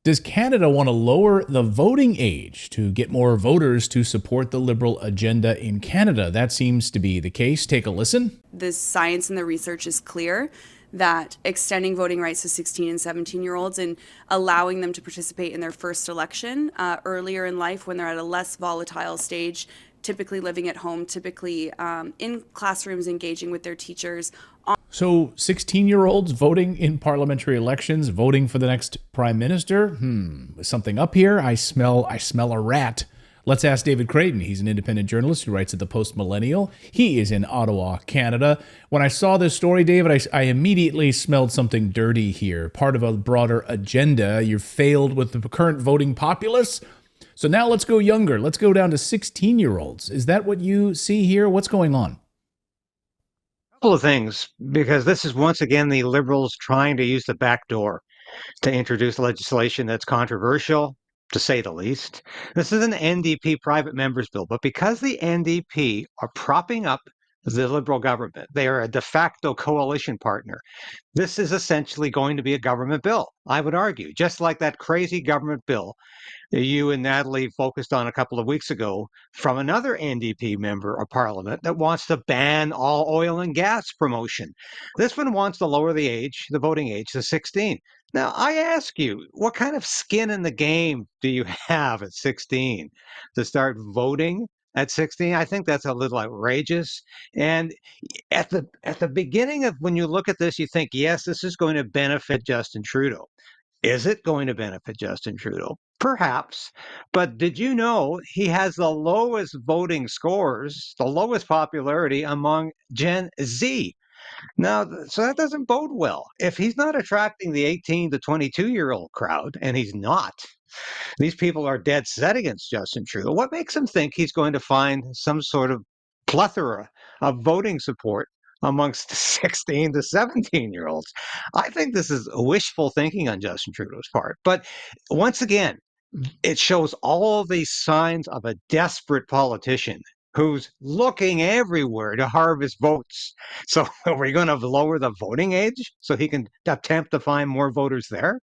Does Canada want to lower the voting age to get more voters to support the Liberal agenda in Canada? That seems to be the case. Take a listen. The science and the research is clear that extending voting rights to 16 and 17-year-olds and allowing them to participate in their first election earlier in life when they're at a less volatile stage, typically living at home, typically in classrooms engaging with their teachers. So 16-year-olds voting in parliamentary elections, voting for the next prime minister? Is something up here? I smell a rat. Let's ask David Clayton. He's an independent journalist who writes at the Post Millennial. He is in Ottawa, Canada. When I saw this story, David, I immediately smelled something dirty here. Part of a broader agenda. You're failed with the current voting populace. So now let's go younger. Let's go down to 16-year-olds. Is that what you see here? What's going on? Couple of things, because this is once again the Liberals trying to use the back door to introduce legislation that's controversial, to say the least. This is an NDP private members bill, but because the NDP are propping up the Liberal government, they are a de facto coalition partner. This is essentially going to be a government bill, I would argue, just like that crazy government bill that you and Natali focused on a couple of weeks ago from another NDP member of parliament that wants to ban all oil and gas promotion. This one wants to lower the voting age to 16. Now, I ask you, what kind of skin in the game do you have at 16 to start voting at 16? I think that's a little outrageous. And at the beginning of when you look at this, you think, yes, this is going to benefit Justin Trudeau. Is it going to benefit Justin Trudeau? Perhaps. But did you know he has the lowest voting scores, the lowest popularity among Gen Z? Now, so that doesn't bode well. If he's not attracting the 18 to 22-year-old crowd, and he's not, these people are dead set against Justin Trudeau. What makes him think he's going to find some sort of plethora of voting support amongst 16 to 17-year-olds? I think this is wishful thinking on Justin Trudeau's part. But once again, it shows all these signs of a desperate politician who's looking everywhere to harvest votes. So are we going to lower the voting age so he can attempt to find more voters there?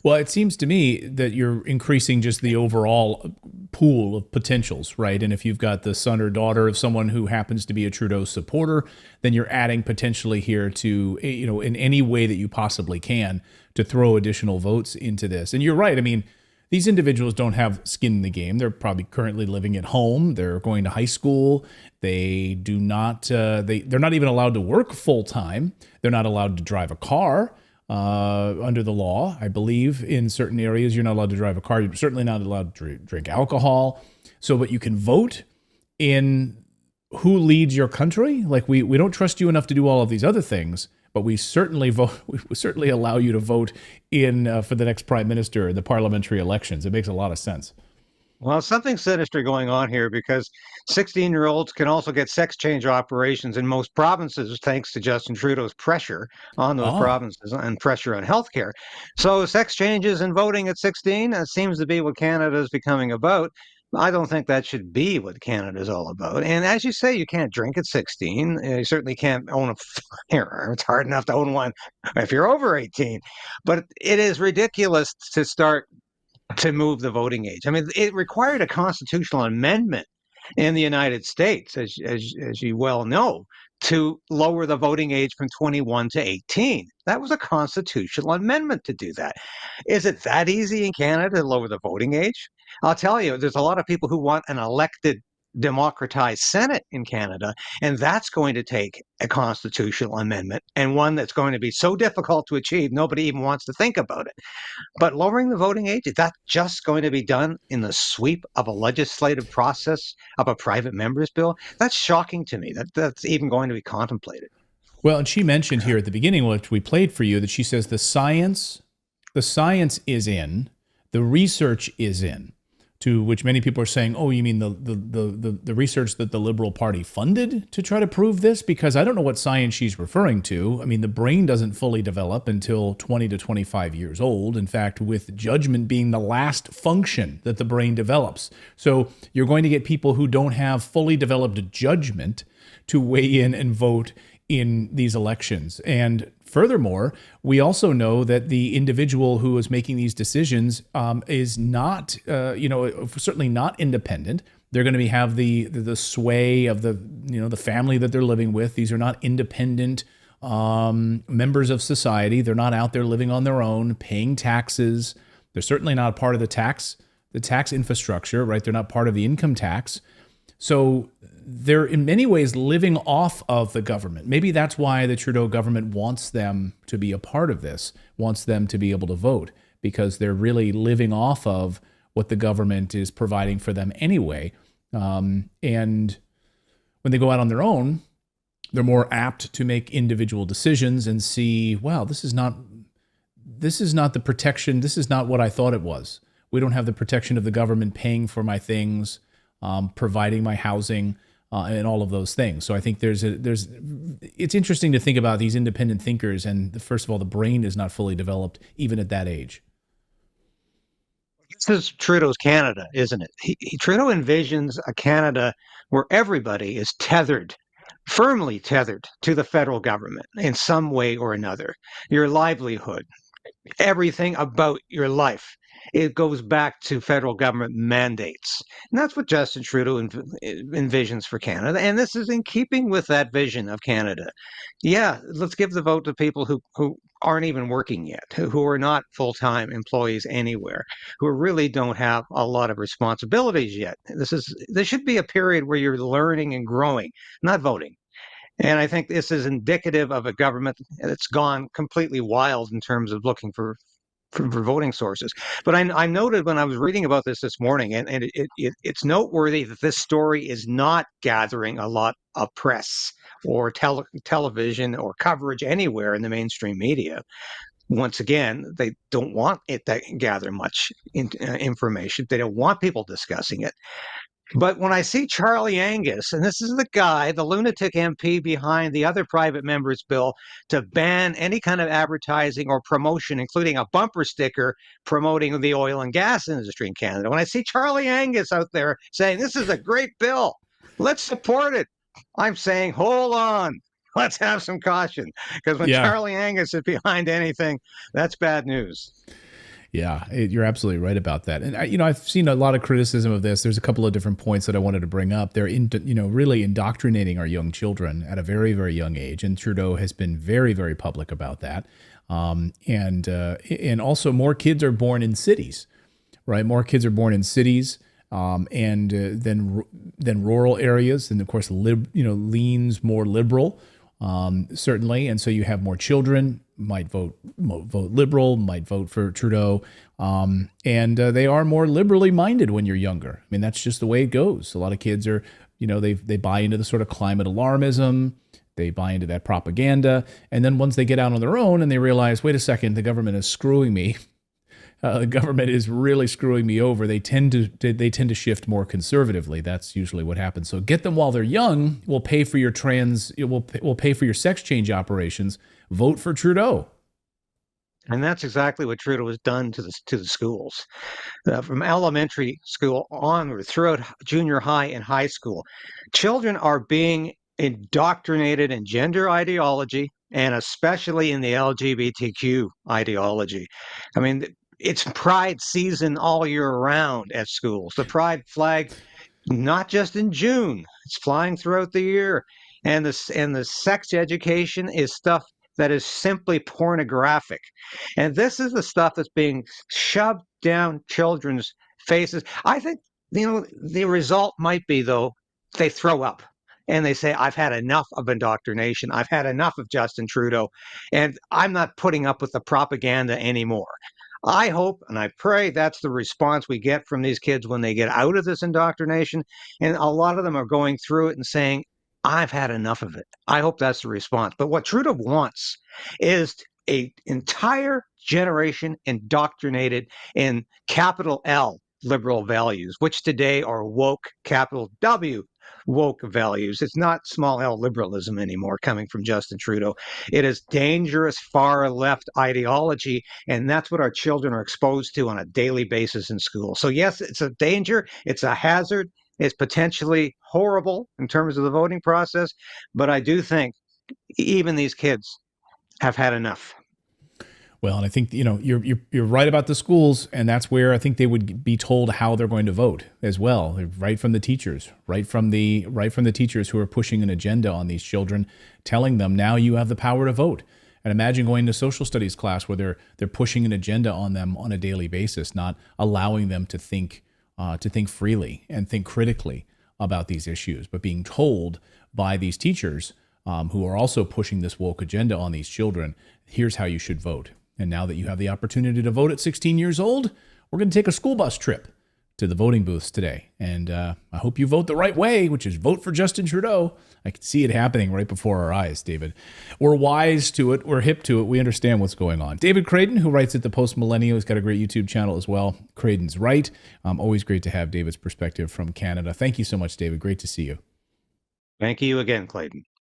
Well, it seems to me that you're increasing just the overall pool of potentials, right? And if you've got the son or daughter of someone who happens to be a Trudeau supporter, then you're adding potentially here to, in any way that you possibly can to throw additional votes into this. And you're right. I mean, these individuals don't have skin in the game. They're probably currently living at home. They're going to high school. They do not, they're not even allowed to work full time. They're not allowed to drive a car. Under the law, I believe in certain areas, you're not allowed to drive a car. You're certainly not allowed to drink alcohol. So, but you can vote in who leads your country. Like we don't trust you enough to do all of these other things, but we certainly vote. We certainly allow you to vote in for the next prime minister in the parliamentary elections. It makes a lot of sense. Well, something sinister going on here because 16-year-olds can also get sex change operations in most provinces thanks to Justin Trudeau's pressure on those provinces and pressure on healthcare. So sex changes and voting at 16 seems to be what Canada is becoming about. I don't think that should be what Canada is all about. And as you say, you can't drink at 16. You certainly can't own a firearm. It's hard enough to own one if you're over 18. But it is ridiculous to start to move the voting age. I mean, it required a constitutional amendment in the United States, as you well know, to lower the voting age from 21 to 18. That was a constitutional amendment to do that. Is it that easy in Canada to lower the voting age? I'll tell you, there's a lot of people who want an elected democratized Senate in Canada, and that's going to take a constitutional amendment, and one that's going to be so difficult to achieve, nobody even wants to think about it. But lowering the voting age, is that just going to be done in the sweep of a legislative process of a private member's bill? That's shocking to me, that's even going to be contemplated. Well, and she mentioned here at the beginning, which we played for you, that she says the science is in, the research is in. To which many people are saying, oh, you mean the research that the Liberal Party funded to try to prove this? Because I don't know what science she's referring to. I mean, the brain doesn't fully develop until 20 to 25 years old. In fact, with judgment being the last function that the brain develops. So you're going to get people who don't have fully developed judgment to weigh in and vote in these elections. And Furthermore, we also know that the individual who is making these decisions is not, certainly not independent. They're going to have the sway of the family that they're living with. These are not independent members of society. They're not out there living on their own, paying taxes. They're certainly not part of the tax infrastructure, right? They're not part of the income tax. So they're in many ways living off of the government. Maybe that's why the Trudeau government wants them to be a part of this, wants them to be able to vote, because they're really living off of what the government is providing for them anyway. And when they go out on their own, they're more apt to make individual decisions and see, wow, this is not the protection. This is not what I thought it was. We don't have the protection of the government paying for my things, providing my housing, and all of those things. So I think it's interesting to think about these independent thinkers. And first of all, the brain is not fully developed even at that age. This is Trudeau's Canada, isn't it? Trudeau envisions a Canada where everybody is firmly tethered to the federal government in some way or another. Your livelihood, everything about your life. It goes back to federal government mandates. And that's what Justin Trudeau envisions for Canada. And this is in keeping with that vision of Canada. Yeah, let's give the vote to people who aren't even working yet, who are not full-time employees anywhere, who really don't have a lot of responsibilities yet. This should be a period where you're learning and growing, not voting. And I think this is indicative of a government that's gone completely wild in terms of looking for voting sources. But I noted when I was reading about this morning, and it's noteworthy that this story is not gathering a lot of press or television or coverage anywhere in the mainstream media. Once again, they don't want it to gather much information. They don't want people discussing it. But when I see Charlie Angus, and this is the guy, the lunatic MP behind the other private members bill to ban any kind of advertising or promotion, including a bumper sticker promoting the oil and gas industry in Canada. When I see Charlie Angus out there saying, this is a great bill, let's support it, I'm saying, hold on, let's have some caution. Because when Charlie Angus is behind anything, that's bad news. Yeah, you're absolutely right about that. And I've seen a lot of criticism of this. There's a couple of different points that I wanted to bring up. They're really indoctrinating our young children at a very, very young age, and Trudeau has been very, very public about that. And also, more kids are born in cities, right? More kids are born in cities, and then rural areas, and of course, leans more liberal. Certainly, and so you have more children might vote liberal, might vote for Trudeau, and they are more liberally minded when you're younger. I mean, that's just the way it goes. A lot of kids are, they buy into the sort of climate alarmism, they buy into that propaganda, and then once they get out on their own and they realize, wait a second, the government is screwing me. The government is really screwing me over. They tend to shift more conservatively. That's usually what happens. So get them while they're young. We'll pay for your we'll pay for your sex change operations. Vote for Trudeau. And that's exactly what Trudeau has done to the schools, from elementary school onward throughout junior high and high school. Children are being indoctrinated in gender ideology, and especially in the LGBTQ ideology. I mean, it's Pride season all year round at schools. The Pride flag, not just in June, it's flying throughout the year. And the sex education is stuff that is simply pornographic. And this is the stuff that's being shoved down children's faces. I think, the result might be, though, they throw up and they say, I've had enough of indoctrination. I've had enough of Justin Trudeau, and I'm not putting up with the propaganda anymore. I hope and I pray that's the response we get from these kids when they get out of this indoctrination. And a lot of them are going through it and saying, I've had enough of it. I hope that's the response. But what Trudeau wants is an entire generation indoctrinated in capital L liberal values, which today are woke, capital W woke values. It's not small L liberalism anymore coming from Justin Trudeau. It is dangerous far left ideology, and that's what our children are exposed to on a daily basis in school. So yes, it's a danger, it's a hazard, it's potentially horrible in terms of the voting process, but I do think even these kids have had enough. Well, and I think you're right about the schools, and that's where I think they would be told how they're going to vote as well, right from the teachers, right from the teachers who are pushing an agenda on these children, telling them now you have the power to vote. And imagine going to social studies class where they're pushing an agenda on them on a daily basis, not allowing them to think freely and think critically about these issues, but being told by these teachers who are also pushing this woke agenda on these children, here's how you should vote. And now that you have the opportunity to vote at 16 years old, we're going to take a school bus trip to the voting booths today. And I hope you vote the right way, which is vote for Justin Trudeau. I can see it happening right before our eyes, David. We're wise to it. We're hip to it. We understand what's going on. David Creighton, who writes at the Post Millennial, has got a great YouTube channel as well. Creighton's Right. Always great to have David's perspective from Canada. Thank you so much, David. Great to see you. Thank you again, Clayton.